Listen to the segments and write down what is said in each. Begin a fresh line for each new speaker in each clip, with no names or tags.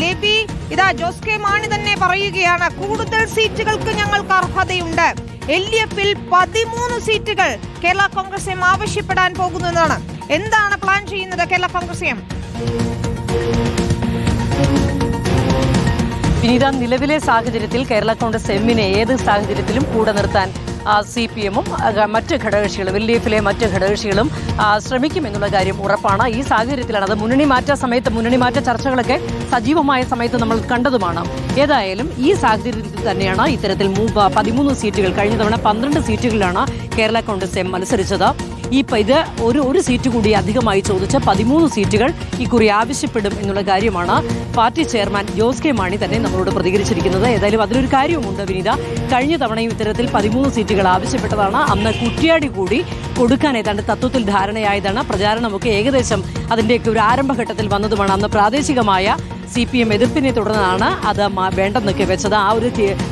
ലേബി ഇതാ ജോസ് കെ മാണി തന്നെ പറയുകയാണ്, കൂടുതൽ സീറ്റുകൾക്ക് ഞങ്ങൾക്ക് അർഹതയുണ്ട്. LDF-ൽ 13 സീറ്റുകൾ കേരള കോൺഗ്രസ് എം ആവശ്യപ്പെടാൻ പോകുന്നു എന്നാണ്. എന്താണ് പ്ലാൻ ചെയ്യുന്നത് കേരള കോൺഗ്രസ് എം?
വിനീത, നിലവിലെ സാഹചര്യത്തിൽ കേരള കോൺഗ്രസ് എമ്മിനെ ഏത് സാഹചര്യത്തിലും കൂടെ നിർത്താൻ CPM-ഉം മറ്റ് ഘടകകക്ഷികളും LDF-ലെ മറ്റ് ഘടകകക്ഷികളും ശ്രമിക്കുമെന്നുള്ള കാര്യം ഉറപ്പാണ്. ഈ സാഹചര്യത്തിലാണ് അത് മുന്നണി മാറ്റ ചർച്ചകളൊക്കെ സജീവമായ സമയത്ത് നമ്മൾ കണ്ടതുമാണ്. ഏതായാലും ഈ സാഹചര്യത്തിൽ തന്നെയാണ് ഇത്തരത്തിൽ 13 സീറ്റുകൾ, കഴിഞ്ഞ തവണ 12 സീറ്റുകളിലാണ് കേരള കോൺഗ്രസ് എം മത്സരിച്ചത്. ഇത് ഒരു സീറ്റ് കൂടി അധികമായി ചോദിച്ച് 13 സീറ്റുകൾ ഇക്കുറി ആവശ്യപ്പെടും എന്നുള്ള കാര്യമാണ് party chairman Jose K Mani തന്നെ നമ്മളോട് പ്രതികരിച്ചിരിക്കുന്നത്. ഏതായാലും അതിലൊരു കാര്യവുമുണ്ട് വിനീത, കഴിഞ്ഞ തവണയും ഇത്തരത്തിൽ 13 സീറ്റുകൾ ആവശ്യപ്പെട്ടതാണ്. അന്ന് കുറ്റ്യാടി കൂടി കൊടുക്കാൻ ഏതാണ്ട് തത്വത്തിൽ ധാരണയായതാണ്. പ്രചാരണമൊക്കെ ഏകദേശം അതിൻ്റെയൊക്കെ ഒരു ആരംഭഘട്ടത്തിൽ വന്നതുമാണ്. അന്ന് പ്രാദേശികമായ CPM എതിർപ്പിനെ തുടർന്നാണ് അത് വേണ്ടെന്നൊക്കെ വെച്ചത്. ആ ഒരു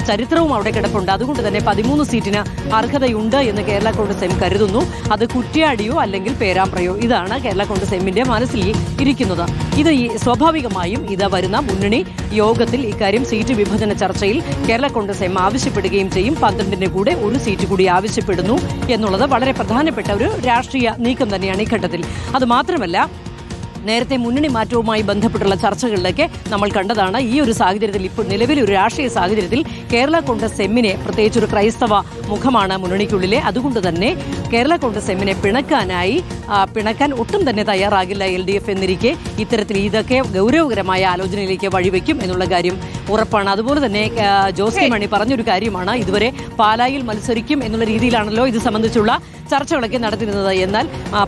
ചരിത്രവും അവിടെ കിടപ്പുണ്ട്. അതുകൊണ്ട് തന്നെ 13 സീറ്റിന് അർഹതയുണ്ട് എന്ന് കേരള കോൺഗ്രസ് എം കരുതുന്നു. അത് കുറ്റ്യാടിയോ അല്ലെങ്കിൽ പേരാമ്പ്രയോ, ഇതാണ് കേരള കോൺഗ്രസ് എമ്മിന്റെ മനസ്സിൽ ഇരിക്കുന്നത്. ഇത് സ്വാഭാവികമായും ഇത് വരുന്ന മുന്നണി യോഗത്തിൽ ഇക്കാര്യം സീറ്റ് വിഭജന ചർച്ചയിൽ കേരള കോൺഗ്രസ് എം ആവശ്യപ്പെടുകയും ചെയ്യും. 12-ന്റെ കൂടെ ഒരു സീറ്റ് കൂടി ആവശ്യപ്പെടുന്നു എന്നുള്ളത് വളരെ പ്രധാനപ്പെട്ട ഒരു രാഷ്ട്രീയ നീക്കം തന്നെയാണ് ഈ ഘട്ടത്തിൽ. അത് മാത്രമല്ല, നേരത്തെ മുന്നണി മാറ്റവുമായി ബന്ധപ്പെട്ടുള്ള ചർച്ചകളിലൊക്കെ നമ്മൾ കണ്ടതാണ്. ഈ ഒരു സാഹചര്യത്തിൽ, ഇപ്പോൾ നിലവിലെ ഒരു രാഷ്ട്രീയ സാഹചര്യത്തിൽ കേരള കോൺഗ്രസ് എമ്മിനെ, പ്രത്യേകിച്ച് ഒരു ക്രൈസ്തവ മുഖമാണ് മുന്നണിക്കുള്ളിലെ, അതുകൊണ്ട് തന്നെ കേരള കോൺഗ്രസ് എമ്മിനെ പിണക്കാൻ ഒട്ടും തന്നെ തയ്യാറാകില്ല LDF എന്നിരിക്കെ ഇത്തരത്തിൽ ഇതൊക്കെ ഗൗരവകരമായ ആലോചനയിലേക്ക് വഴിവെക്കും എന്നുള്ള കാര്യം ഉറപ്പാണ്. അതുപോലെ തന്നെ ജോസ് കെ മാണി പറഞ്ഞൊരു കാര്യമാണ്, ഇതുവരെ പാലായിൽ മത്സരിക്കും എന്നുള്ള രീതിയിലാണല്ലോ ഇത് സംബന്ധിച്ചുള്ള ചർച്ചകളൊക്കെ നടത്തിയിരുന്നത്. എന്നാൽ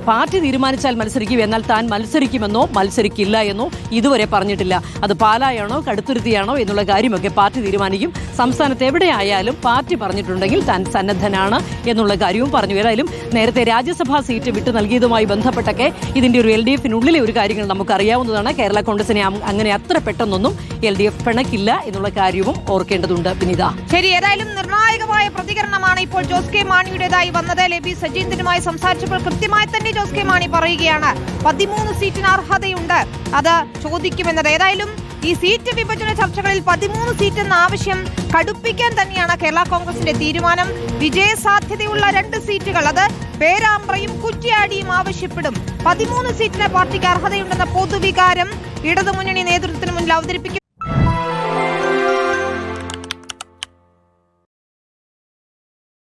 പാർട്ടി തീരുമാനിച്ചാൽ മത്സരിക്കും, എന്നാൽ താൻ മത്സരിക്കുമെന്നോ മത്സരിക്കില്ല എന്നോ ഇതുവരെ പറഞ്ഞിട്ടില്ല. അത് പാലായാണോ കടുത്തുരുത്തിയാണോ എന്നുള്ള കാര്യമൊക്കെ പാർട്ടി തീരുമാനിക്കും. സംസ്ഥാനത്ത് എവിടെയായാലും പാർട്ടി പറഞ്ഞിട്ടുണ്ടെങ്കിൽ താൻ സന്നദ്ധനാണ് എന്നുള്ള കാര്യവും പറഞ്ഞു. ഏതായാലും നേരത്തെ രാജ്യസഭാ സീറ്റ് വിട്ടു നൽകിയതുമായി ബന്ധപ്പെട്ടൊക്കെ ഇതിന്റെ ഒരു LDF-നുള്ളിലെ ഒരു കാര്യങ്ങൾ നമുക്കറിയാവുന്നതാണ്. കേരള കോൺഗ്രസിനെ അങ്ങനെ അത്ര പെട്ടെന്നൊന്നും LDF പിണക്കില്ല എന്നുള്ള കാര്യവും ഓർക്കേണ്ടതുണ്ട്. വിനീത,
ശരി, ഏതായാലും നിർണായകമായ പ്രതികരണമാണ് ഇപ്പോൾ ജോസ് കെ മാണിയുടേതായി വന്നത്. ലേബി സജീന്ദ്രനുമായി സംസാരിച്ചപ്പോൾ കൃത്യമായി തന്നെ ജോസ് കെ മാണി പറയുകയാണ്, 13 സീറ്റിന് അർഹതയുണ്ട്, അത് ചോദിക്കുമെന്നത്. ഏതായാലും ഈ സീറ്റ് വിഭജന ചർച്ചകളിൽ 13 സീറ്റ് എന്ന ആവശ്യം കടുപ്പിക്കാൻ തന്നെയാണ് കേരള കോൺഗ്രസിന്റെ തീരുമാനം. വിജയസാധ്യതയുള്ള 2 സീറ്റുകൾ, അത് പേരാമ്പ്രയും കുറ്റ്യാടിയും ആവശ്യപ്പെടും. 13 സീറ്റിന് പാർട്ടിക്ക് അർഹതയുണ്ടെന്ന പൊതുവികാരം ഇടതുമുന്നണി നേതൃത്വത്തിന് മുന്നിൽ അവതരിപ്പിക്കും.